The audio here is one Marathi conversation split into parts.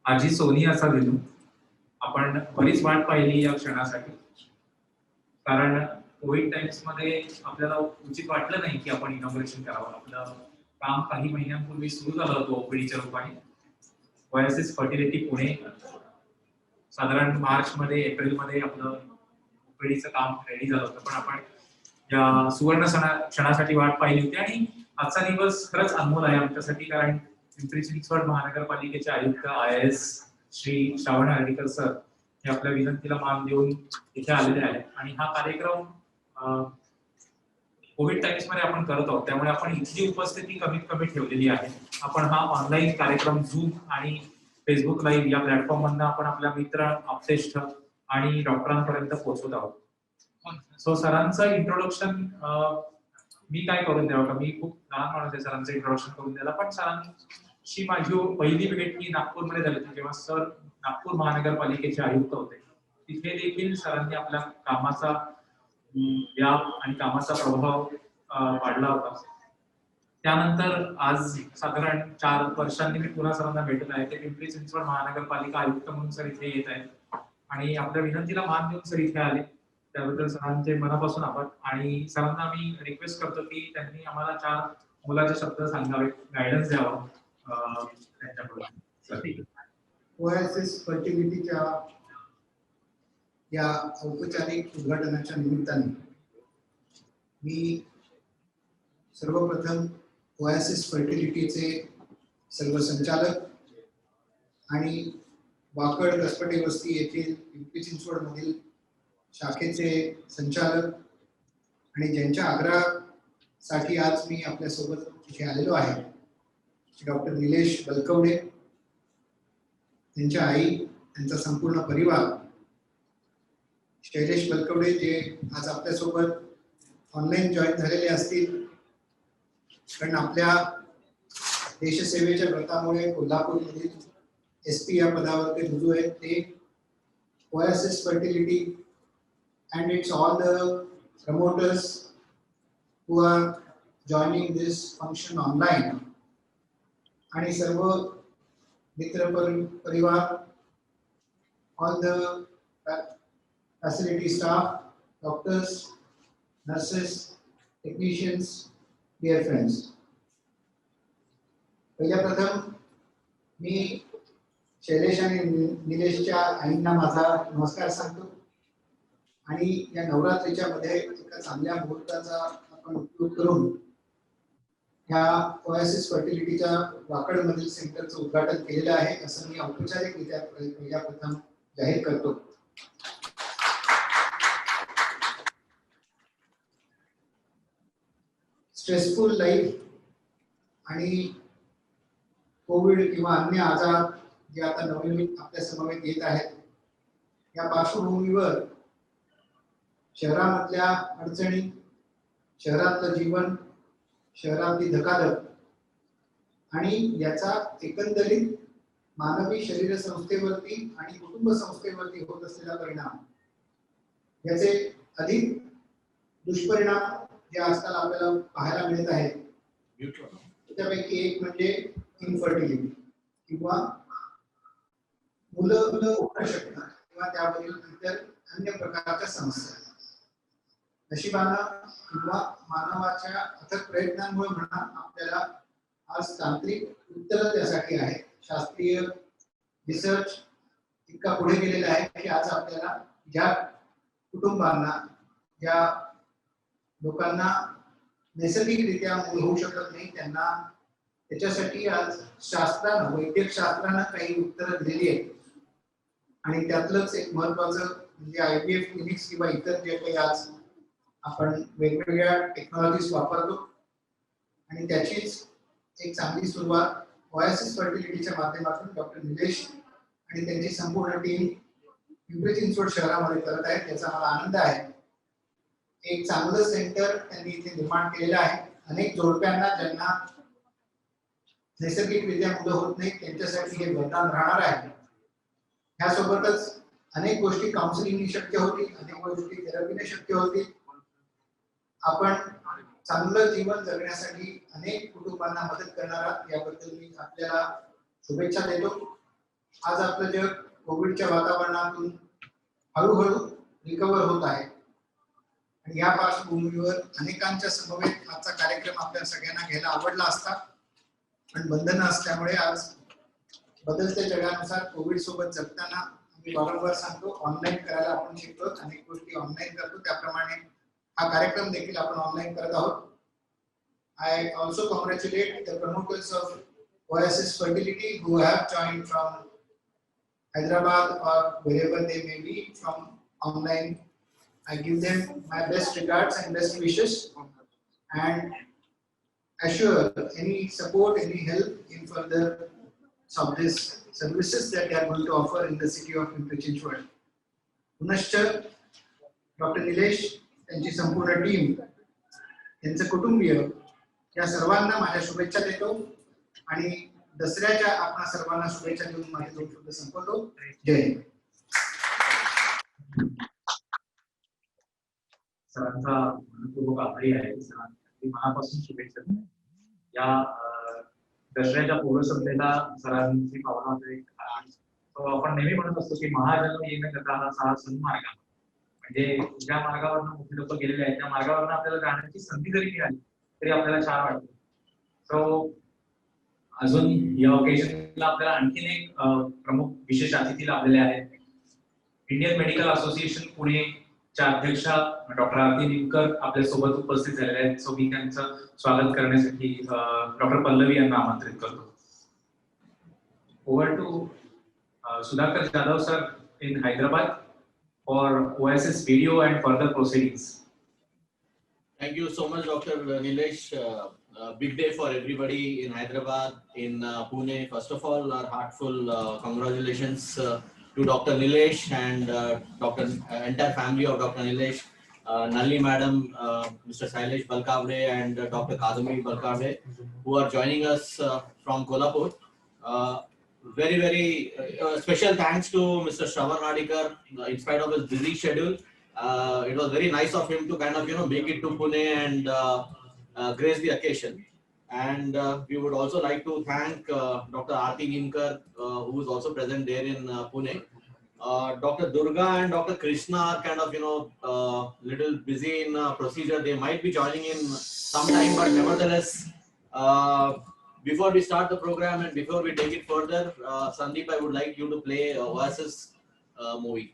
आजी सोनी असा दिलू. आपण बरीच वाट पाहिली या क्षणासाठी. कारण कोविड टाइम्स मध्ये आपल्याला उचित वाटलं नाही की आपण इनॉग्रेशन करावं. आपलं काम काही महिन्यांपूर्वी सुरू झालं होतं ओपीडीच्या रूपाने. ओएसिस फर्टिलिटी पुणे साधारण मार्च मध्ये एप्रिल मध्ये आपलं ओपीडीचं काम रेडी झालं होतं. पण आपण या सुवर्ण क्षणासाठी वाट पाहिली होती आणि आजचा दिवस खरंच अनमोल आहे आमच्यासाठी. कारण पिंपरी चिंचवड महानगरपालिकेचे आयुक्त IAS श्री श्रावण हर्डीकर सर हे आपल्या विनंतीला मान देऊन इथे आलेले आहेत. आणि हा कार्यक्रम कोविड टाइम्स मध्ये आपण करत आहोत, त्यामुळे आपण इथली उपस्थिती कमीत कमी ठेवलेली आहे. आपण हा ऑनलाईन कार्यक्रम झूम आणि फेसबुक लाईव्ह या प्लॅटफॉर्म मधून आपण आपल्या मित्र, अपश्रेष्ठ आणि डॉक्टरांपर्यंत पोहोचवत आहोत. सो सरांचं इंट्रोडक्शन मी काय करून द्यावं का? मी खूप लहान माणूस आहे सरांचं इंट्रोडक्शन करून द्यायला. पण सरांशी माझी पहिली भेट ही नागपूरमध्ये झाली होती, जेव्हा सर नागपूर महानगरपालिकेचे आयुक्त होते. तिथे देखील सरांनी आपल्या कामाचा व्याप आणि कामाचा प्रभाव वाढला होता. त्यानंतर आज साधारण 4 वर्षांनी मी पुन्हा सरांना भेटत आहे. ते पिंपरी चिंचवड महानगरपालिका आयुक्त म्हणून सर इथे येत आहेत आणि आपल्या विनंतीला मान देऊन सर इथे आले. त्याबद्दल सरांचे मनापासून आभार. आणि सरांना मी रिक्वेस्ट करतो की त्यांनी आम्हाला 4 मोलाचे शब्द सांगावे, गायडन्स द्यावा त्यांच्याकडून. ओएसिस फर्टिलिटीच्या या औपचारिक उद्घाटनाच्या निमित्ताने मी सर्वप्रथम ओएसिस फर्टिलिटीचे सर्व संचालक आणि वाकड कसपटे वस्ती येथील पिंपरी चिंचवड मधील शाखेचे संचालक आणि ज्यांच्या आग्रहासाठी आज मी आपल्या सोबत इथे आलेलो आहे, डॉक्टर निलेश बलकवडे, त्यांच्या आई, त्यांचा संपूर्ण परिवार, शैलेश बलकवडे जे आज आपल्यासोबत ऑनलाईन जॉईन झालेले असतील, कारण आपल्या देशसेवेच्या व्रतामुळे कोल्हापूरमधील SP या पदावर ते रुजू आहेत. ते oasis fertility and it's all the promoters who are joining this function online. आणि सर्व मित्र परिवार, all the facility staff, doctors, nurses, technicians, dear friends. पहिल्या प्रथम मी शैलेश आणि निलेशच्या आईंना माझा नमस्कार सांगतो आणि या नवरात्रीच्या मध्ये एका चांगल्या मुहूर्ताचा आपण उपयोग करून या ओएसिस फर्टिलिटीच्या वाकडमधील सेंटरचं उद्घाटन केलेलं आहे असं मी औपचारिकरित्या पहिल्या प्रथम जाहीर करतो. स्ट्रेसफुल लाईफ आणि कोविड किंवा अन्य आजार जे आता नवीन आपल्या समवेत येत आहेत, या पार्श्वभूमीवर शहरामधल्या अडचणी, शहरातलं जीवन, शहरातली धकाधक आणि याचा एकंदरीत मानवी शरीर संस्थेवरती आणि कुटुंब संस्थेवरती होत असलेला परिणाम, याचे अधिक दुष्परिणाम जे आजकाल आपल्याला पाहायला मिळत आहेत, त्यापैकी एक म्हणजे इन्फर्टिलिटी किंवा मुलं होऊ न शकणं किंवा त्यावरील इतर अन्य प्रकारच्या समस्या. नशिबानं किंवा मानवाच्या अथक प्रयत्नांमुळे म्हणा आपल्याला आज तांत्रिक उत्तर त्यासाठी आहे. शास्त्रीय रिसर्च इतका पुढे गेलेला आहे की आज आपल्याला ज्या कुटुंबांना, ज्या लोकांना नैसर्गिकरित्या मूल होऊ शकत नाही, त्यांना त्याच्यासाठी आज शास्त्रानं, वैद्यक शास्त्रानं काही उत्तरं दिलेली आहेत. आणि त्यातलंच एक महत्वाचं म्हणजे IVF क्लिनिक्स किंवा इतर जे काही आज आपण वेगवेगळ्या टेक्नॉलॉजीज वापरतो आणि त्याचीच एक चांगली सुरुवात ओएसिस फर्टिलिटीच्या माध्यमातून डॉक्टर निलेश आणि त्यांची संपूर्ण टीम पिंपरी चिंचवड शहरामध्ये करत आहेत. याचा मला आनंद आहे. एक चांगलं सेंटर त्यांनी इथे निर्माण केलेलं आहे. अनेक जोडप्यांना ज्यांना नैसर्गिकरित्या मुलं होत नाही त्यांच्यासाठी हे वरदान राहणार आहे. ह्यासोबतच अनेक गोष्टी काउन्सिलिंगनी शक्य होतील, अनेक गोष्टी थेरपीने शक्य होतील. आपण चांगलं जीवन जगण्यासाठी अनेक कुटुंबांना मदत करणार आहात, याबद्दल मी आपल्याला शुभेच्छा देतो. आज आपलं जग कोविडच्या वातावरणातून हळूहळू रिकवर होत आहे आणि या पार्श्वभूमीवर अनेकांच्या समवेत आजचा कार्यक्रम आपल्या सगळ्यांना घ्यायला आवडला असता, पण बंधनं असल्यामुळे आज बदलत्या जगानुसार कोविड सोबत जगताना मी वारंवार सांगतो, ऑनलाईन करायला आपण शिकलो, अनेक गोष्टी ऑनलाईन करतो, त्याप्रमाणे हा कार्यक्रम देखील आपण ऑनलाईन करत आहोत. I also congratulate the promoters of Oasis Fertility who have joined from Hyderabad or wherever they may be from online. I give them my best regards and best wishes and assure any support, any help in further of these services that they are going to offer in the city of Pimpri Chinchwad. पुनश्च डॉक्टर निलेश, त्यांची संपूर्ण टीम, त्यांचे कुटुंबीय या सर्वांना माझ्या शुभेच्छा देतो आणि दसऱ्याच्या आपणा सर्वांना शुभेच्छा देऊन माझे दोन शब्द संपवतो. जय हिंद. सरांचा मनपूर्वक आभारी आहे. सरांनी मनापासून शुभेच्छा दिल्या. या दसऱ्याच्या पूर्वसंध्येला सरांची भावना आपण नेहमी म्हणत असतो की महाजन्म येणं करता हा सन्मार्ग, म्हणजे ज्या मार्गावरनं मोठी लोक गेलेले आहेत त्या मार्गावरनं आपल्याला जाण्याची संधी जरी मिळाली तरी आपल्याला छान वाटतं. सो अजून या ओकेजनला आपल्याला आणखीन एक प्रमुख विशेष अतिथी लाभलेले आहेत. इंडियन मेडिकल असोसिएशन पुणेच्या अध्यक्षा डॉक्टर आरती निमकर आपल्या सोबत उपस्थित झालेले आहेत. सो मी त्यांचं स्वागत करण्यासाठी डॉक्टर पल्लवी यांना आमंत्रित करतो. Over to Sudhakar Jadhav sir in Hyderabad for Oasis video and further proceedings. Thank you so much, Dr. Nilesh. Big day for everybody in Hyderabad, in Pune. First of all, our heartful congratulations to Dr. Nilesh and Dr. Entire family of Dr. Nilesh, Nalli Madam, Mr. Sailesh Balkavde and Dr. Kadami Balkavde, who are joining us from Kolhapur. Very special thanks to Mr. Shravan Nadikar. In spite of his busy schedule, it was very nice of him to kind of make it to Pune and grace the occasion. And we would also like to thank Dr. Aarti Nimkar, who is also present there in Pune. Dr. Durga and Dr. Krishna are kind of little busy in procedure. They might be joining in sometime, but nevertheless, before we start the program and before we take it further, Sandeep, I would like you to play Oasis movie.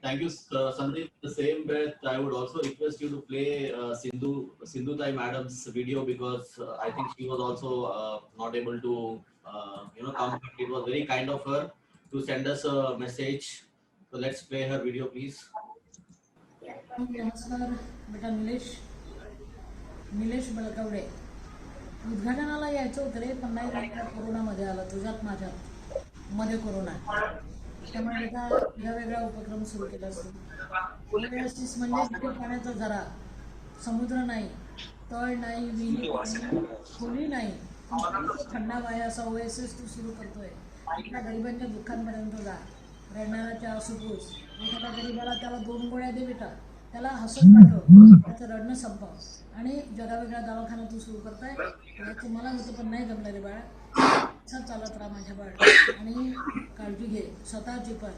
Thank you, Sandeep. The same breath, I would also request you to play Sindhu Tai Madam's video, because I think she was also not able to come. It was very kind of her to send us a message. So let's play her video, please. नमस्कार बेटा निलेश बळकवडे. उद्घाटनाला यायचं होतं रे, पण नाही, कोरोनामध्ये आला, तुझ्यात माझ्यात मध्ये कोरोना, त्यामुळे एका वेगळा उपक्रम सुरू केला असतो. ओएसिस म्हणजे पाण्याचा झरा, समुद्र नाही, तळ नाही, विहीर नाही, खोली नाही, थंडा वाया असा ओएसिस तू सुरू करतोय. एका गरिबांच्या दुःखांपर्यंत जा, रडणाऱ्याच्या आसूपूस. एखाद्या गरिबाला त्याला 2 गोळ्या दे बेटा, त्याला हसत पाठव, त्याचं रडणं संपव. आणि जगावेगळा दवाखाना तू सुरू करताय, याचं मला होतं, पण नाही जमलं रे बाळा. असं चालत राहा माझ्या बाळ, आणि काळजी घे स्वतःची पण,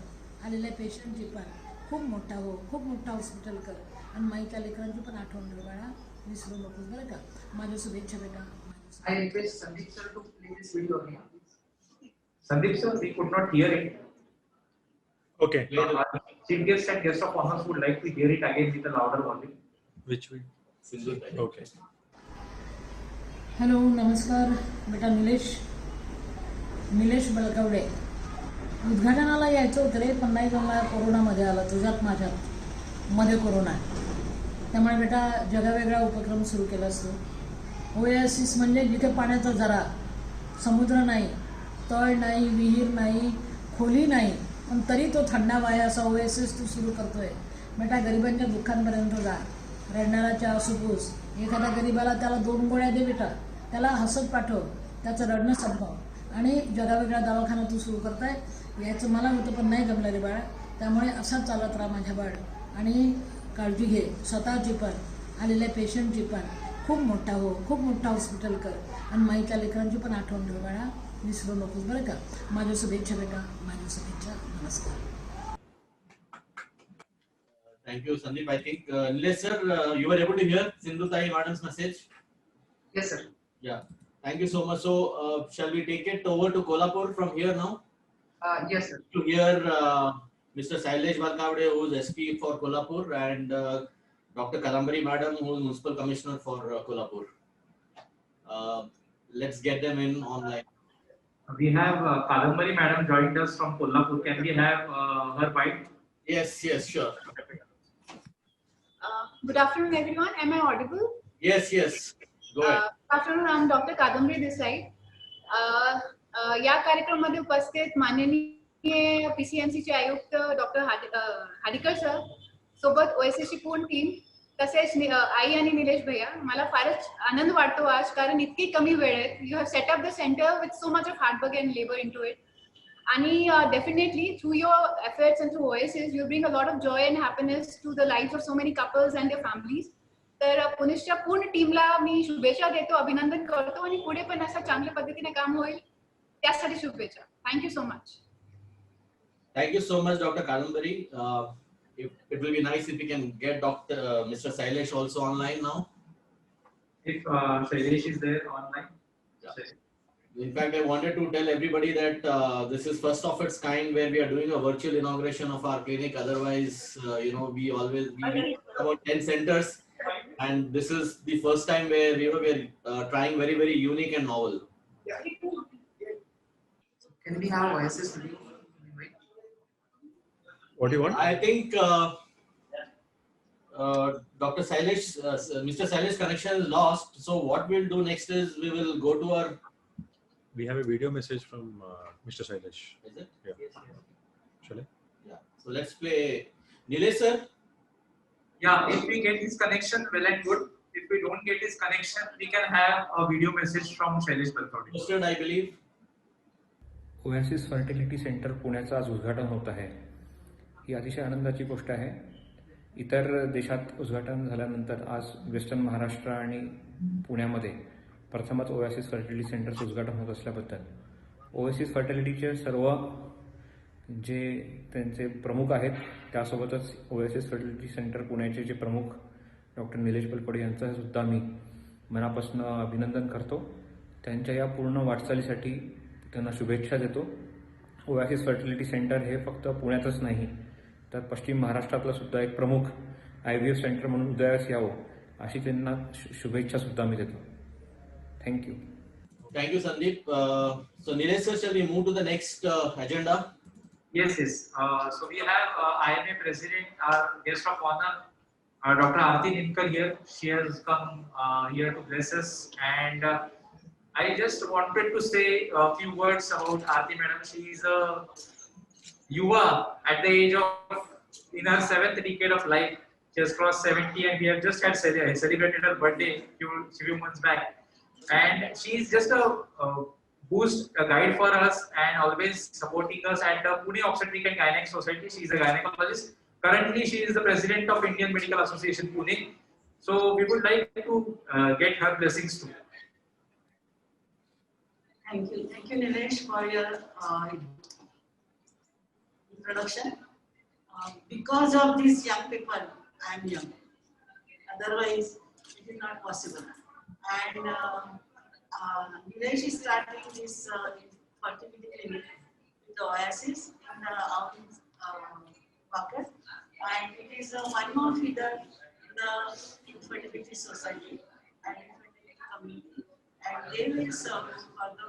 आलेल्या पेशंटची पण. खूप मोठा हो, खूप मोठा हॉस्पिटल कर, आणि माईच्या लेकरांची पण आठवण रे बाळा. विसरू नकोस बरं का. माझ्या शुभेच्छा बेटा. I request Sandeep sir to play this video again. Sandeep sir, we could not hear it. Okay. Chief guest and guest of honors would like to hear it again with a louder volume. Which we? Okay. Hello, नमस्कार बेटा. निलेश बलकवडे. उद्घाटनाला यायचं होतं रे, पण नाही जमला. कोरोनामध्ये आला, तुझ्यात माझ्यात मध्ये कोरोना. त्यामुळे बेटा जगावेगळा उपक्रम सुरू केला असतो. ओएसिस म्हणजे जिथे पाण्याचा झरा, समुद्र नाही, तळ नाही, विहीर नाही, खोली नाही, पण तरी तो थंडावा आहे असा ओएसिस तू सुरू करतोय. बेटा गरिबांच्या दुःखांपर्यंत जा, रडणाराच्या आसूपूस. एखाद्या गरिबाला त्याला 2 गोळ्या दे बेटा, त्याला हसत पाठव, त्याचं रडणं संपव. आणि जगावेगळा दवाखाना तू सुरू करताय. यायचं मला होतं पण नाही जमलं रे बाळा. त्यामुळे असाच चालत राहा माझ्या बाळ. आणि काळजी घे स्वतःची पण, आलेल्या पेशंटची पण. खूप मोठा हो, खूप मोठा हॉस्पिटल कर. आणि माईच्या लेकरांची पण आठवण ठेव बाळा, विसरू नकोस बरं का. माझ्या शुभेच्छा बेटा, माझ्या शुभेच्छा. नमस्कार. Thank you, Sandeep. I think Nilesh sir, you were able to hear Sindhu Tai madam's message. Yes, sir. Yeah. Thank you so much. So, shall we take it over to Kolhapur from here now Yes, sir. to hear Mr. Sailesh Balkavade, who is SP for Kolhapur, and Dr. Kadambari madam, who is Municipal Commissioner for Kolhapur. Let's get them in online. We have Kadambari madam joined us from Kolhapur. Can we have her bite? Yes, sure. Good afternoon, everyone. Am I audible? Yes. Go ahead. Good afternoon. I'm Dr. Kadambari this side. या कार्यक्रमामध्ये उपस्थित माननीय PCMC चे आयुक्त डॉक्टर हाडीकर सर, सोबत OSS ची पूर्ण टीम, तसेच आई आणि निलेश भैया. मला फारच आनंद वाटतो आज, कारण इतकी कमी वेळेत you have set up the centre with so much of hard work and labour into इट. आणि definitely through your efforts and through OSS you bring a lot of joy and happiness to the lives of so many couples and their families. तर पुणेच्या पूर्ण टीमला मी शुभेच्छा देतो, अभिनंदन करतो, आणि पुढे पण असं चांगल्या पद्धतीने काम होईल त्यासाठी शुभेच्छा. Thank you so much. Thank you so much, Dr. Kadambari. It will be nice if we can get Mr. Sailesh also online now. If Shailesh is there online. Yeah. In fact, I wanted to tell everybody that this is first of its kind where we are doing a virtual inauguration of our clinic. Otherwise, we about 10 centers, and this is the first time where we're trying very, very unique and novel. Can we have OSS video? What do you want? I think Dr. Sailesh, Mr. Sailesh connection is lost. So what we'll do next is we will go to our. We have a video message from Mr. Sailesh. Is it? Yeah. Shall I? Yeah. So let's play. Nilesh sir. Yeah, if we get this connection, well and good. If we don't get this connection, we can have a video message from Shailesh Balkavade. Posted, I believe. Oasis fertility centre पुण्याचं आज उद्घाटन होत आहे. ही अतिशय आनंदाची गोष्ट आहे. इतर देशात उद्घाटन झाल्यानंतर आज वेस्टर्न महाराष्ट्र आणि पुण्यामध्ये प्रथमच ओएसिस फर्टिलिटी सेंटरचं उद्घाटन होत असल्याबद्दल ओएसिस फर्टिलिटीचे सर्व जे त्यांचे प्रमुख आहेत, त्यासोबतच ओएसिस फर्टिलिटी सेंटर पुण्याचे जे प्रमुख डॉक्टर निलेश बलकवडे यांचं सुद्धा मी मनापासून अभिनंदन करतो. त्यांच्या या पूर्ण वाटचालीसाठी त्यांना शुभेच्छा देतो. ओएसिस फर्टिलिटी सेंटर हे फक्त पुण्यातच नाही तर पश्चिम महाराष्ट्रातलं सुद्धा एक प्रमुख IVF सेंटर म्हणून उदयास यावं अशी त्यांना शुभेच्छा सुद्धा मी देतो. Thank you. Thank you, Sandeep. So Nilesh sir, shall we move to the next agenda? Yes. So we have IMA President, our guest of honor, Dr. Aarti Ninkar here. She has come here to bless us, and I just wanted to say a few words about Aarti Madam. She is a Yuva at the age of, in her 7th decade of life. She has crossed 70, and we have just had celebrated her birthday few months back. And she is just a boost, a guide for us, and always supporting us at the Pune Obstetric and Gynec Society. She is a gynecologist. Currently, she is the president of Indian Medical Association Pune. So we would like to get her blessings too. Thank you, Nilesh, for your introduction. Because of these young people, I am young. Otherwise, if you not possible. And Nilesh is starting this fertility clinic with the Oasis in our Wakat, and it is one more feeder in the infertility society and infertility community, and they will serve for the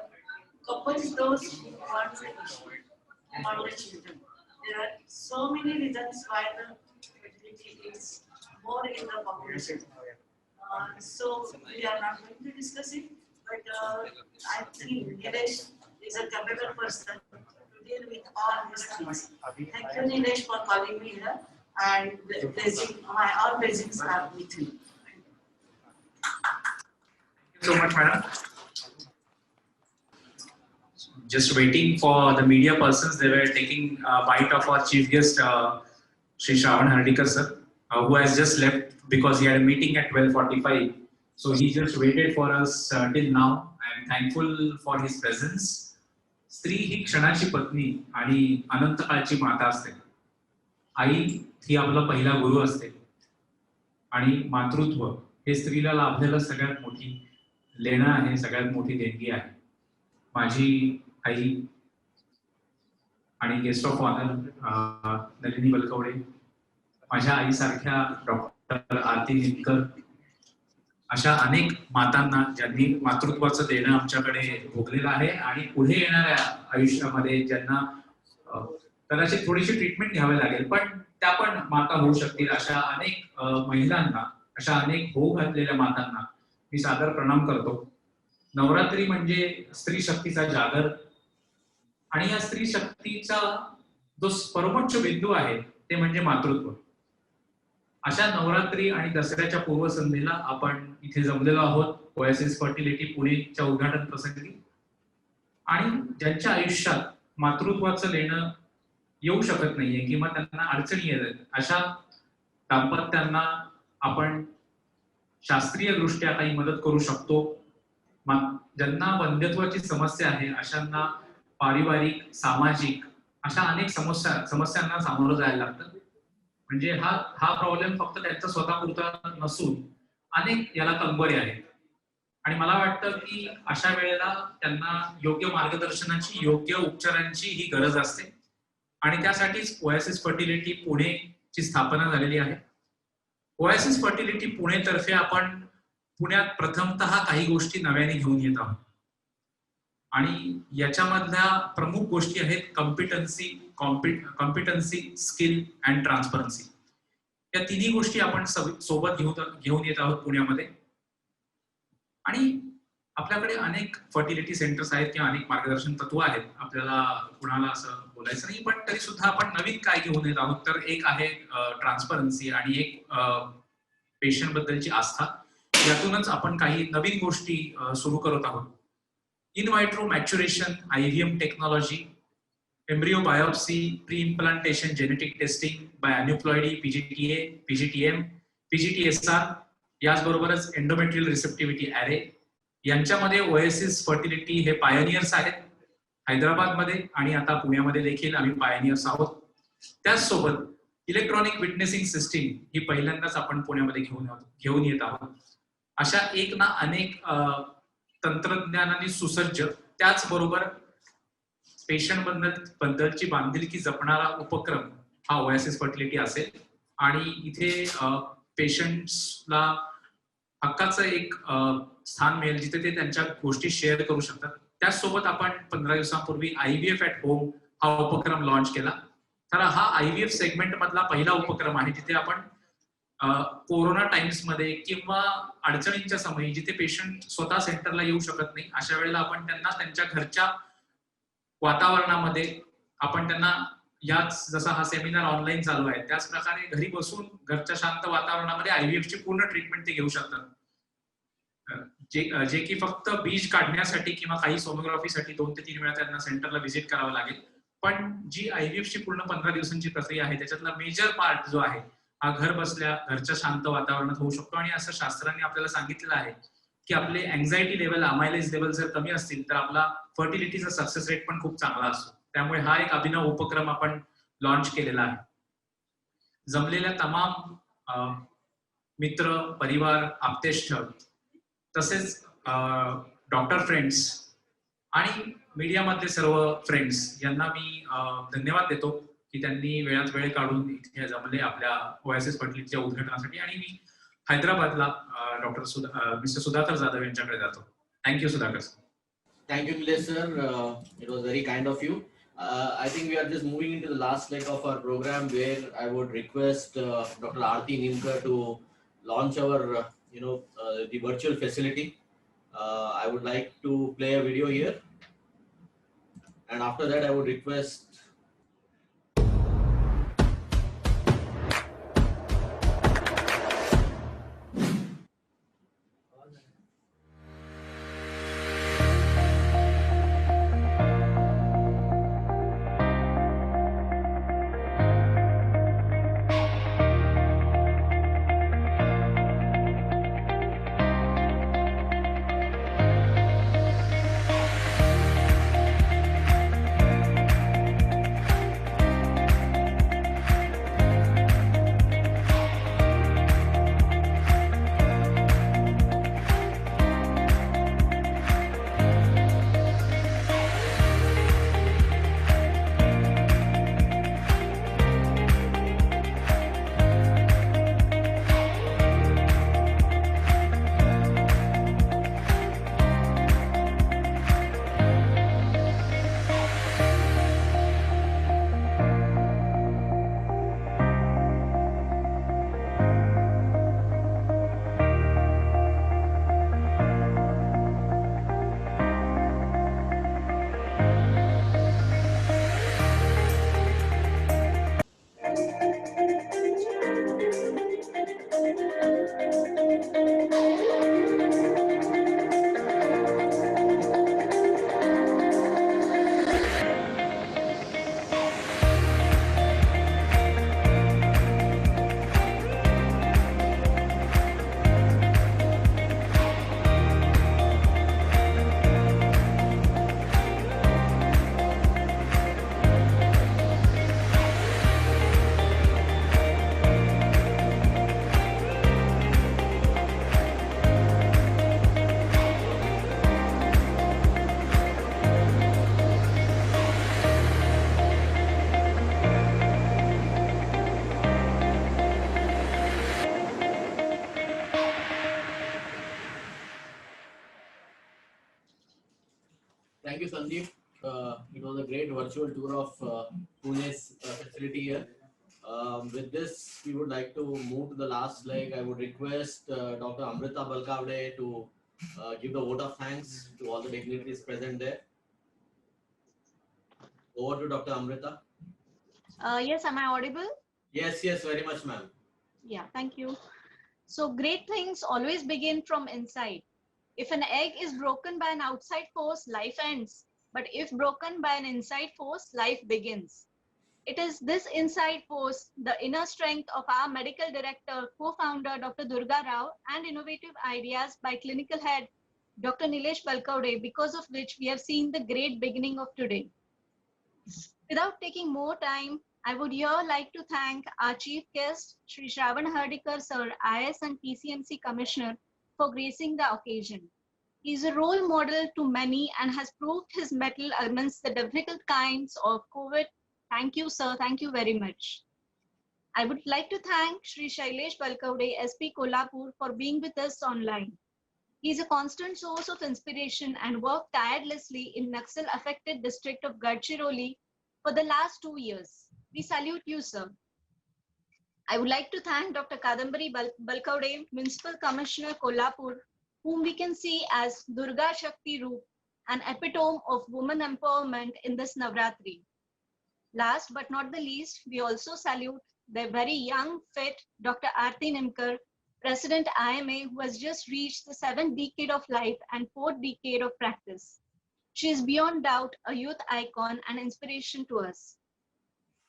couples those who want the issue, who want the children. There are so many reasons why the fertility is more in the population. So we are not going to discuss it, but I think Nilesh is a capable person to deal with all these things. Thank you, Nilesh, for calling me here, and all blessings are with you. Thank you so much, madam. Just waiting for the media persons. They were taking a bite of our chief guest, Shri Shravan Hardikar sir, who has just left because he had a meeting at 12:45. So he just waited for us till now. I am thankful for his presence. स्त्री ही क्षणाची पत्नी आणि अनंत काळची माता असते. आई ही आपला पहिला गुरु असते आणि मातृत्व हे स्त्रीला लाभलेलं सगळ्यात मोठी लेणं आहे, सगळ्यात मोठी देणगी आहे. माझी आई आणि guest of honour Nalini Balkawade, माझ्या आईसारख्या डॉक्टर आरती निमकर, अशा अनेक मातांना ज्यांनी मातृत्वाचं देणं आमच्याकडे भोगलेलं आहे आणि पुढे येणाऱ्या आयुष्यामध्ये ज्यांना कदाचित थोडीशी ट्रीटमेंट घ्यावी लागेल पण त्या पण माता होऊ शकतील, अशा अनेक महिलांना, अशा अनेक होऊ घातलेल्या मातांना मी सादर प्रणाम करतो. नवरात्री म्हणजे स्त्री शक्तीचा जागर आणि या स्त्री शक्तीचा जो परमोच्च बिंदू आहे ते म्हणजे मातृत्व. अशा नवरात्री आणि दसऱ्याच्या पूर्वसंध्येला आपण इथे जमलेलो आहोत ओएसिस फर्टिलिटी पुणेच्या उद्घाटन प्रसंगी, आणि ज्यांच्या आयुष्यात मातृत्वाचं लेणं येऊ शकत नाहीये किंवा त्यांना अडचणी येतात अशा दाम्पत्यांना आपण शास्त्रीय दृष्ट्या काही मदत करू शकतो. ज्यांना वंध्यत्वाची समस्या आहे अशांना पारिवारिक, सामाजिक अशा अनेक समस्यांना सामोरं जायला लागतं. म्हणजे हा प्रॉब्लेम फक्त त्यांचा स्वतःपुरता नसून अनेक याला कंगोरे आहेत आणि मला वाटतं की अशा वेळेला त्यांना योग्य मार्गदर्शनाची, योग्य उपचारांची ही गरज असते आणि त्यासाठीच ओएसिस फर्टिलिटी पुणेची स्थापना झालेली आहे. ओएसिस फर्टिलिटी पुणे तर्फे आपण पुण्यात प्रथमतः काही गोष्टी नव्याने घेऊन येत आहोत आणि याच्यामधल्या प्रमुख गोष्टी आहेत कॉम्पिटन्सी, स्किल अँड ट्रान्सपरन्सी. या तिन्ही गोष्टी आपण सोबत घेऊन येत आहोत पुण्यामध्ये. आणि आपल्याकडे अनेक फर्टिलिटी सेंटर्स आहेत किंवा अनेक मार्गदर्शन तत्व आहेत, आपल्याला कुणाला असं बोलायचं नाही, पण तरी सुद्धा आपण नवीन काय घेऊन येत आहोत तर एक आहे ट्रान्सपरन्सी आणि एक पेशंट बद्दलची आस्था. यातूनच आपण काही नवीन गोष्टी सुरू करत आहोत. In vitro maturation, IVM technology, embryo biopsy, pre implantation genetic testing by aneuploidy, PGTA, PGTM, PGTSR, याचबरोबरच एंडोमेट्रियल रिसेप्टिव्हिटी ॲरे, यांच्यामध्ये ओएसिस फर्टिलिटी हे पायनियर्स आहेत हैदराबादमध्ये आणि आता पुण्यामध्ये देखील आम्ही पायनियर्स आहोत. त्याचसोबत इलेक्ट्रॉनिक विटनेसिंग सिस्टीम ही पहिल्यांदाच आपण पुण्यामध्ये घेऊन येत आहोत. अशा एक ना अनेक तंत्रज्ञानाने सुसज्ज, त्याचबरोबर पेशंट बद्दलची बांधिलकी जपणारा उपक्रम हा ओएसिस फर्टिलिटी असेल आणि इथे पेशंट्सला हक्काचं एक स्थान मिळेल जिथे ते त्यांच्या गोष्टी शेअर करू शकतात. त्याचसोबत आपण 15 दिवसांपूर्वी IVF ॲट होम हा उपक्रम लॉन्च केला. तर हा IVF सेगमेंट मधला पहिला उपक्रम आहे जिथे आपण कोरोना टाइम्स मध्ये किंवा अडचणींच्या समयी जिथे पेशंट स्वतः सेंटरला येऊ शकत नाही अशा वेळेला आपण त्यांना त्यांच्या घरच्या वातावरणामध्ये आपण त्यांना याच जसा हा सेमिनार ऑनलाईन चालू आहे त्याच प्रकारे घरी बसून घरच्या शांत वातावरणामध्ये IVF ची पूर्ण ट्रीटमेंट ते घेऊ शकतात. जे की फक्त बीज काढण्यासाठी किंवा काही सोनोग्राफीसाठी 2 ते 3 वेळा त्यांना सेंटरला व्हिजिट करावं लागेल. पण जी IVF ची पूर्ण 15 दिवसांची प्रक्रिया आहे त्याच्यातला मेजर पार्ट जो आहे हा घर बसल्या घरच्या शांत वातावरणात होऊ शकतो. आणि असं शास्त्रांनी आपल्याला सांगितलेलं आहे की आपले अँझायटी लेवल, अमायलेज लेवल जर कमी असतील तर आपला फर्टिलिटीचा सक्सेस रेट पण खूप चांगला असतो. त्यामुळे हा एक अभिनव उपक्रम आपण लॉन्च केलेला आहे. जमलेल्या तमाम मित्र, परिवार, आप्तेष्ट तसेच डॉक्टर फ्रेंड्स आणि मीडियामधले सर्व फ्रेंड्स यांना मी धन्यवाद देतो की त्यांनी वेळात वेळ काढून इथे जमले आपल्या ओएसएस फर्टिलिटीच्या उद्घाटनासाठी. आणि मी हैदराबादला मिस्टर सुधाकर जाधव यांच्याकडे जातो. Thank you Sudhakar sir. Thank you, Nilesh sir. It was very kind of you. I think we are just moving into the last leg of our program, where I would request Dr. Aarti Nimkar to launch our, the virtual facility. I would like to play a video here, and after that, I would request. Thank you, Sandeep. It was a great virtual tour of Pune's facility here. With this, we would like to move to the last leg. I would request Dr. Amrita Balkavde to give the vote of thanks to all the dignitaries present there. Over to Dr. Amrita. Yes, am I audible? Yes, very much, ma'am. Yeah, thank you. So great things always begin from inside. If an egg is broken by an outside force, life ends. But if broken by an inside force, life begins. It is this inside force, the inner strength of our medical director, co-founder Dr. Durga Rao, and innovative ideas by clinical head Dr. Nilesh Balkavde, because of which we have seen the great beginning of today. Without taking more time, I would here like to thank our chief guest, Shri Shravan Hardikar Sir, IS and PCMC Commissioner, for gracing the occasion. He is a role model to many and has proved his mettle amidst the difficult kinds of COVID. Thank you, sir. Thank you very much. I would like to thank Shri Shailesh Balkavde, SP Kolhapur, for being with us online. He is a constant source of inspiration and worked tirelessly in Naxal-affected district of Gadchiroli for the last 2 years. We salute you, sir. I would like to thank Dr. Kadambari Balkavde, Municipal Commissioner, Kolhapur, whom we can see as Durga Shakti Roop, an epitome of women empowerment in this Navratri. Last but not the least, we also salute the very young, fit Dr. Aarti Nimkar, President IMA, who has just reached the 7th decade of life and 4th decade of practice. She is beyond doubt a youth icon and inspiration to us.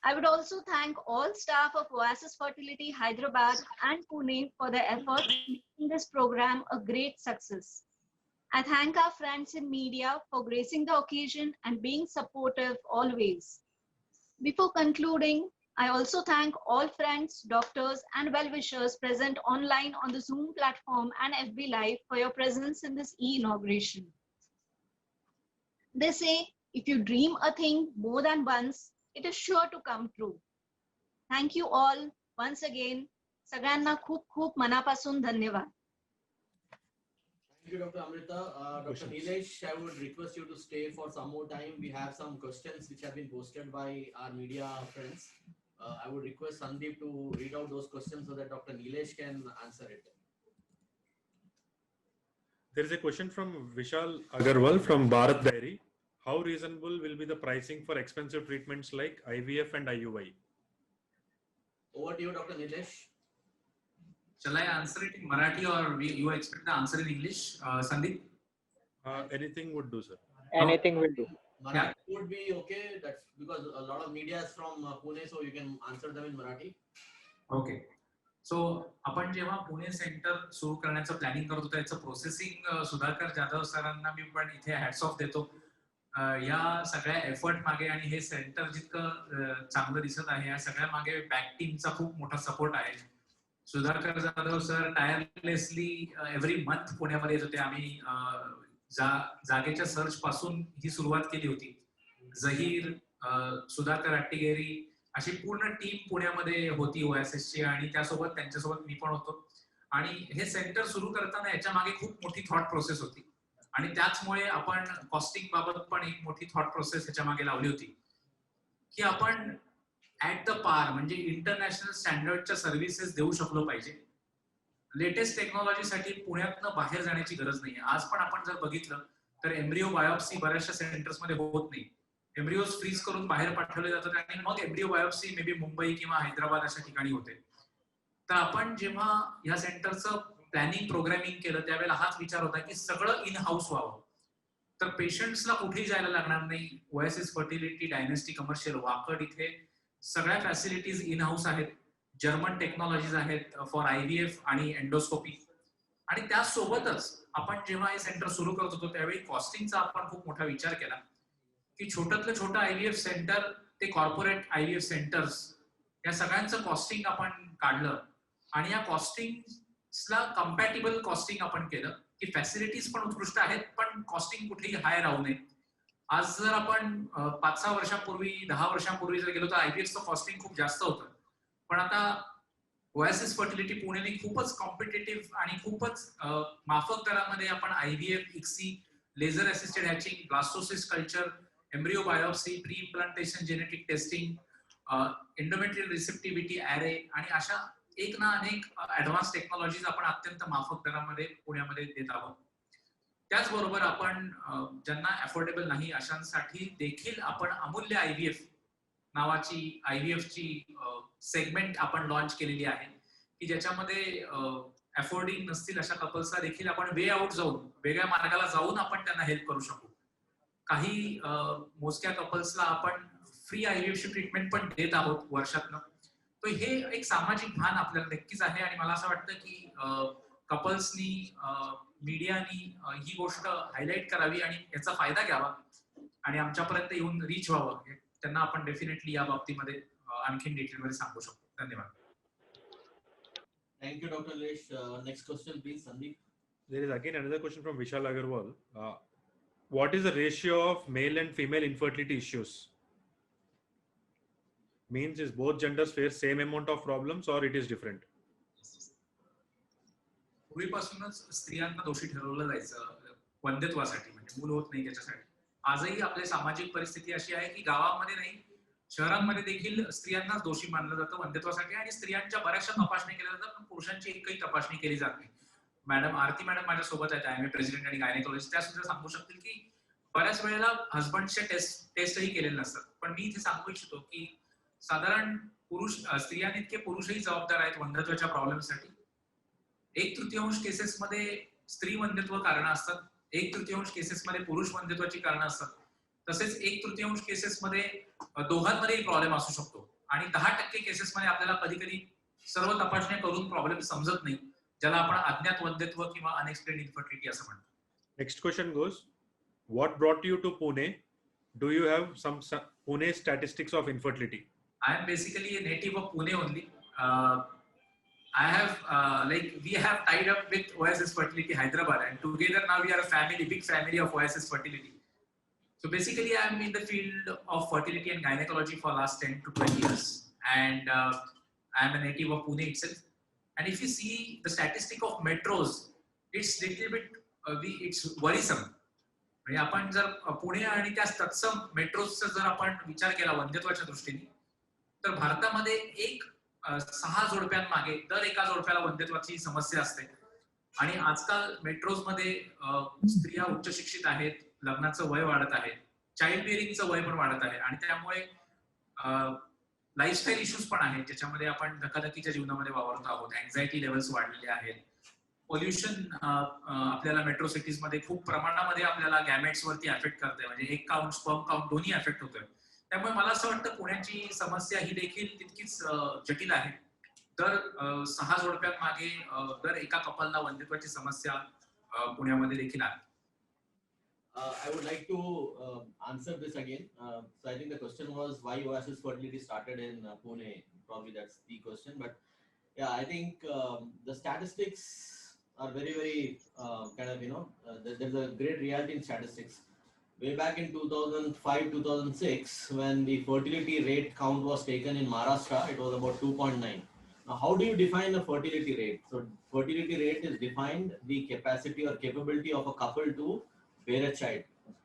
I would also thank all staff of Oasis Fertility Hyderabad and Pune for their efforts in making this program a great success. I thank our friends in media for gracing the occasion and being supportive always. Before concluding, I also thank all friends, doctors, and well-wishers present online on the Zoom platform and FB Live for your presence in this e-inauguration. They say, if you dream a thing more than once, it is sure to come true. Thank you all once again. सगळ्यांना खूप खूप मनापासून धन्यवाद. Thank you, Dr. Amrita. Dr. Nilesh, I would request you to stay for some more time. We have some questions which have been posted by our media friends. I would request Sandeep to read out those questions so that Dr. Nilesh can answer it. There is a question from Vishal Agarwal from Bharat Dairy. How reasonable will be the pricing for expensive treatments like IVF and IUI? Over to you, Dr. Nilesh. Shall I answer it in Marathi or you expect the answer in English, Sandeep? Anything would do, sir. Anything will do. Marathi would be okay. That's because a lot of media is from Pune, so you can answer them in Marathi. Okay. So आपण जेव्हा पुणे सेंटर सुरू करण्याचं प्लॅनिंग करत होतो याचं प्रोसेसिंग सुधाकर जाधव सरांना मी पण इथे हॅट्स ऑफ देतो. या सगळ्या एफर्ट मागे आणि हे सेंटर जितकं चांगलं दिसत आहे या सगळ्या मागे बॅक टीमचा खूप मोठा सपोर्ट आहे. Sudhakar Jadhav sir tirelessly every month पुण्यामध्ये येत होते. आम्ही जागेच्या सर्च पासून ही सुरुवात केली होती. जहीर, सुधाकर अट्टीगेरी अशी पूर्ण टीम पुण्यामध्ये होती OSS ची आणि त्यासोबत त्यांच्यासोबत मी पण होतो. आणि हे सेंटर सुरू करताना याच्या मागे खूप मोठी थॉट प्रोसेस होती आणि त्याचमुळे आपण कॉस्टिंग बाबत पण एक मोठी थॉट प्रोसेस याच्या मागे लावली होती की आपण ऍट द पार म्हणजे इंटरनॅशनल स्टँडर्डच्या सर्व्हिसेस देऊ शकलो पाहिजे. लेटेस्ट टेक्नॉलॉजीसाठी पुण्यातनं बाहेर जाण्याची गरज नाहीये. आज पण आपण जर बघितलं तर एम्ब्रिओ बायोप्सी बऱ्याचशा सेंटर्समध्ये होत नाही. एम्ब्रिओज फ्रीज करून बाहेर पाठवले जातात आणि मग embryo biopsy may be Mumbai किंवा हैदराबाद अशा ठिकाणी होते. तर आपण जेव्हा ह्या सेंटरचं प्लॅनिंग प्रोग्रामिंग केलं त्यावेळेला हाच विचार होता की सगळं इन हाऊस व्हावं. तर पेशंट्सला कुठेही जायला लागणार नाही. OSS fertility dynasty commercial Wakad इथे सगळ्या फॅसिलिटीज इन हाऊस आहेत. जर्मन टेक्नॉलॉजीज आहेत फॉर IVF आणि एंडोस्कोपी. आणि त्यासोबतच आपण जेव्हा हे सेंटर सुरू करत होतो त्यावेळी कॉस्टिंगचा आपण खूप मोठा विचार केला की छोट्यातलं छोटं IVF सेंटर ते कॉर्पोरेट IVF सेंटर्स या सगळ्यांचं कॉस्टिंग आपण काढलं आणि या कॉस्टिंगला कम्पॅटेबल कॉस्टिंग आपण केलं की फॅसिलिटीज पण उत्कृष्ट आहेत पण कॉस्टिंग कुठेही हाय राहू नये. आज जर आपण 5-6 वर्षांपूर्वी 10 वर्षांपूर्वी जर गेलो तर IVFचं कॉस्टिंग खूप जास्त होतं. पण आता OSS फर्टिलिटी पुणेने खूपच कॉम्पिटेटिव्ह आणि खूपच माफक दरामध्ये आपण IVF, ICSI, laser assisted hatching, blastocyst culture, embryo biopsy, pre implantation genetic testing, endometrial receptivity array आणि अशा एक ना अनेक ऍडव्हान्स टेक्नॉलॉजीज आपण अत्यंत माफक दरामध्ये पुण्यामध्ये देत आहोत. त्याचबरोबर आपण ज्यांना अफोर्डेबल नाही अशांसाठी देखील आपण अमूल्य IVF नावाची IVFची सेगमेंट आपण लॉन्च केलेली आहे की ज्याच्यामध्ये अफोर्डिंग नसतील अशा कपल्सला देखील आपण वे आउट जाऊन वेगळ्या मार्गाला जाऊन आपण त्यांना हेल्प करू शकू. काही मोजक्या कपल्सला आपण फ्री IVFची ट्रीटमेंट पण देत आहोत वर्षातनं. तर हे एक सामाजिक भान आपल्याला नक्कीच आहे आणि मला असं वाटतं की कपल्सनी मीडियानी ही गोष्ट हायलाइट करावी आणि याचा फायदा घ्यावा आणि आमच्यापर्यंत येऊन रीच व्हावं. त्यांना आपण डेफिनेटली या बाबतीमध्ये आणखीन डिटेलमध्ये सांगू शकतो. धन्यवाद. Thank you, Dr. Nilesh. Next question, please, Sandeep. There is again another question from Vishal Agarwal. What is the ratio of male and female infertility issues? Means is both genders face same amount of problems or it is different? पूर्वीपासूनच स्त्रियांना दोषी ठरवलं जायचं वंध्यत्वासाठी म्हणजे मूल होत नाही त्याच्यासाठी. आजही आपली सामाजिक परिस्थिती अशी आहे की गावामध्ये नाही शहरांमध्ये देखील स्त्रियांनाच दोषी मानलं जातं वंध्यत्वासाठी आणि स्त्रियांच्या बऱ्याचशा तपासणी केल्या जातात पण पुरुषांची एकही तपासणी केली जात नाही. मॅडम आरती मॅडम माझ्या सोबत आहेत IMA प्रेसिडेंट आणि गायनेकॉलॉजिस्ट. त्या सुद्धा सांगू शकतील की बऱ्याच वेळेला हजबंडचे टेस्टही केलेले नसतात. पण मी इथे सांगू इच्छितो की साधारण स्त्रियांइतके पुरुषही जबाबदार आहेत वंध्यत्वाच्या प्रॉब्लेमसाठी. 1/3 केसेसमध्ये स्त्री वंध्यत्व कारण असतात. 1/3 केसेसमध्ये पुरुष वंध्यत्वाची कारण असतात. तसेच 1/3 केसेसमध्ये दोघांमध्येही प्रॉब्लेम असू शकतो आणि 10% केसेसमध्ये आपल्याला कधी कधी सर्व तपासण्या करून प्रॉब्लेम समजत नाही ज्याला आपण अज्ञात वंध्यत्व किंवा अनएक्सप्लेन्ड इन्फर्टिलिटी असं म्हणतो. Next question goes, what brought you to Pune? Do you have some Pune statistics of infertility? I am basically a native of Pune only. I have we have tied up with Oasis Fertility Hyderabad, and together now we are a family, big family of Oasis Fertility. So basically, I am in the field of fertility and gynecology for last 10 to 12 years, and I am a native of Pune itself. And if you see the statistic of metros, it's little bit it's worrisome. म्हणजे आपण जर पुणे आणि त्या तत्सम मेट्रोचा जर आपण विचार केला वंध्यत्वाच्या दृष्टीने, तर भारतामध्ये 6 जोडप्यांमागे दर एका जोडप्याला वंध्यत्वाची समस्या असते. आणि आजकाल मेट्रोज मध्ये स्त्रिया उच्च शिक्षित आहेत, लग्नाचं वय वाढत आहे, चाइल्ड बिअरिंगचं वय पण वाढत आहे, आणि त्यामुळे लाईफस्टाईल इश्यूज पण आहेत, ज्याच्यामध्ये आपण धकाधकीच्या जीवनामध्ये वावरत आहोत. अँझायटी लेवल्स वाढलेले आहेत. पोल्युशन आपल्याला मेट्रो सिटीज मध्ये खूप प्रमाणामध्ये आपल्याला गॅमेट्स वरती अफेक्ट करते, म्हणजे एक काउंट, स्पर्म काउंट दोन्ही अफेक्ट होतोय. त्यामुळे मला असं वाटतं पुण्याची समस्या ही देखील तितकीच जटिल आहे. दर 6 जोडप्यांमागे दर एका कपलला वंध्यत्वाची समस्या पुण्यामध्ये देखील आहे. I would like to answer this again. So I think the question was why Oasis Fertility started in Pune. Probably that's the question. But yeah, I think the statistics are very, very kind of, there's a great reality in statistics. Way back in 2005-2006, when the fertility rate count was taken in Maharashtra, it was about 2.9. Now, how do you define a fertility rate? So fertility rate is defined the capacity or capability of a couple to bear a child.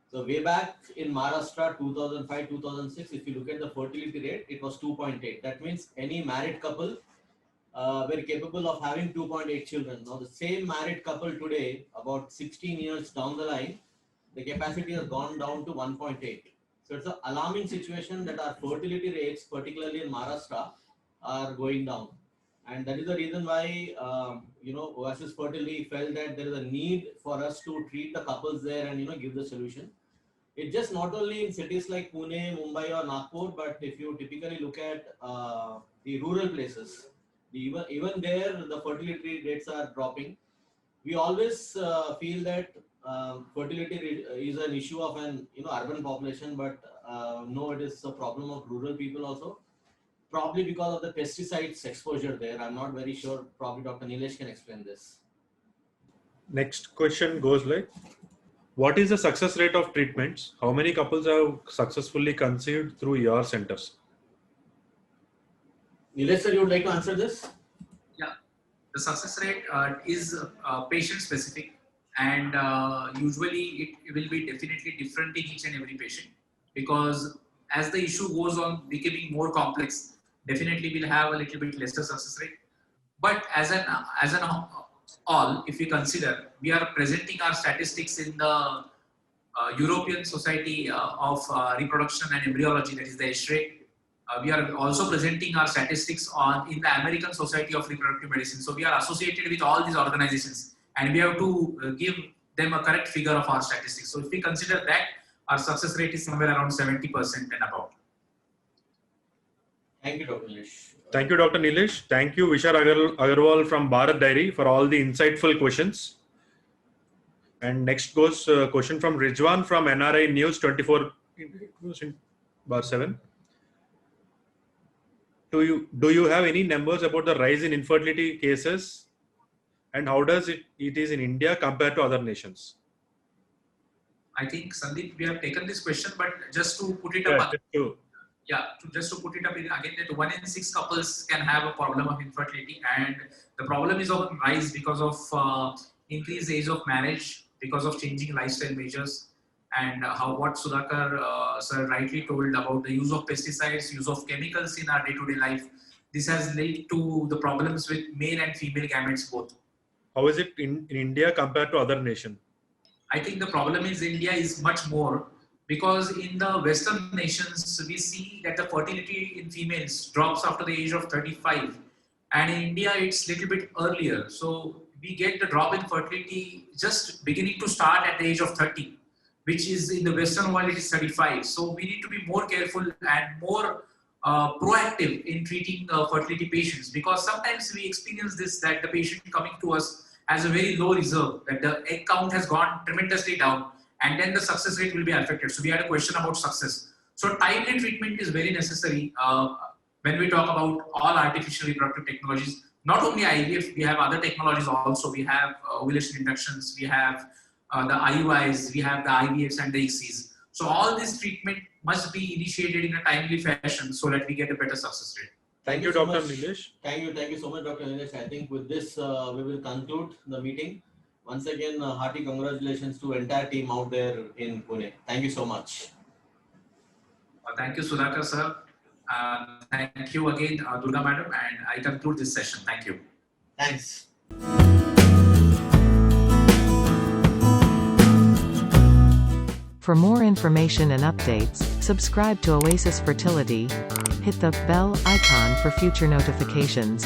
So way back in Maharashtra 2005-2006, if you look at the fertility rate, it was 2.8. That means any married couple were capable of having 2.8 children. Now the same married couple today, about 16 years down the line, the capacity has gone down to 1.8. So it's an alarming situation that our fertility rates, particularly in Maharashtra, are going down. And that is the reason why, Oasis Fertility felt that there is a need for us to treat the couples there and, give the solution. It's just not only in cities like Pune, Mumbai or Nagpur, but if you typically look at the rural places, even there, the fertility rates are dropping. We always feel that fertility is an issue of an, urban population, but no, it is a problem of rural people also. Probably because of the pesticides exposure there. I'm not very sure. Probably Dr. Nilesh can explain this. Next question goes like, what is the success rate of treatments? How many couples have successfully conceived through your centers? Nilesh sir, you would like to answer this? Yeah, the success rate is patient specific, and usually it will be definitely different in each and every patient, because as the issue goes on becoming more complex, definitely we'll have a little bit lesser success rate. But as an all, if we consider, we are presenting our statistics in the European Society of Reproduction and Embryology, that is the ESHRE. We are also presenting our statistics in the American Society of Reproductive Medicine. So we are associated with all these organizations, and we have to give them a correct figure of our statistics. So if we consider that, our success rate is somewhere around 70% and above. Thank you, Dr. Nilesh. Thank you, Dr. Nilesh. Thank you, Vishal Agarwal from Bharat Dairy, for all the insightful questions. And next goes a question from Rijwan from NRI News 24/7. Do you have any numbers about the rise in infertility cases, and how does it is in India compared to other nations? I think, Sandeep, we have taken this question, but just to put it up, just to put it up again, that 1 in 6 couples can have a problem of infertility, and the problem is on rise because of increased age of marriage, because of changing lifestyle measures, and what Sudhakar sir rightly told about the use of pesticides, use of chemicals in our day-to-day life. This has led to the problems with male and female gametes both. How is it in India compared to other nations? I think the problem is India is much more, because in the Western nations, we see that the fertility in females drops after the age of 35. And in India, it's a little bit earlier. So we get the drop in fertility just beginning to start at the age of 30, which is in the Western world, it is 35. So we need to be more careful and more proactive in treating fertility patients, because sometimes we experience this, that the patient coming to us has a very low reserve, that the egg count has gone tremendously down, and then the success rate will be affected. So we had a question about success. So timely treatment is very necessary. when we talk about all artificial reproductive technologies, not only IVF, we have other technologies also. We have ovulation inductions, we have the IUIs, we have the IVFs and the ICSIs. So all this treatment must be initiated in a timely fashion so that we get a better success rate. Thank you, so Dr. much. Nilesh. Thank you so much, Dr. Nilesh. I think with this, we will conclude the meeting. Once again, hearty congratulations to entire team out there in Pune. Thank you so much. Thank you, Sudhakar sir. Thank you again, Durga madam, and I conclude this session. Thank you. Thanks. For more information and updates, subscribe to Oasis Fertility. Hit the bell icon for future notifications.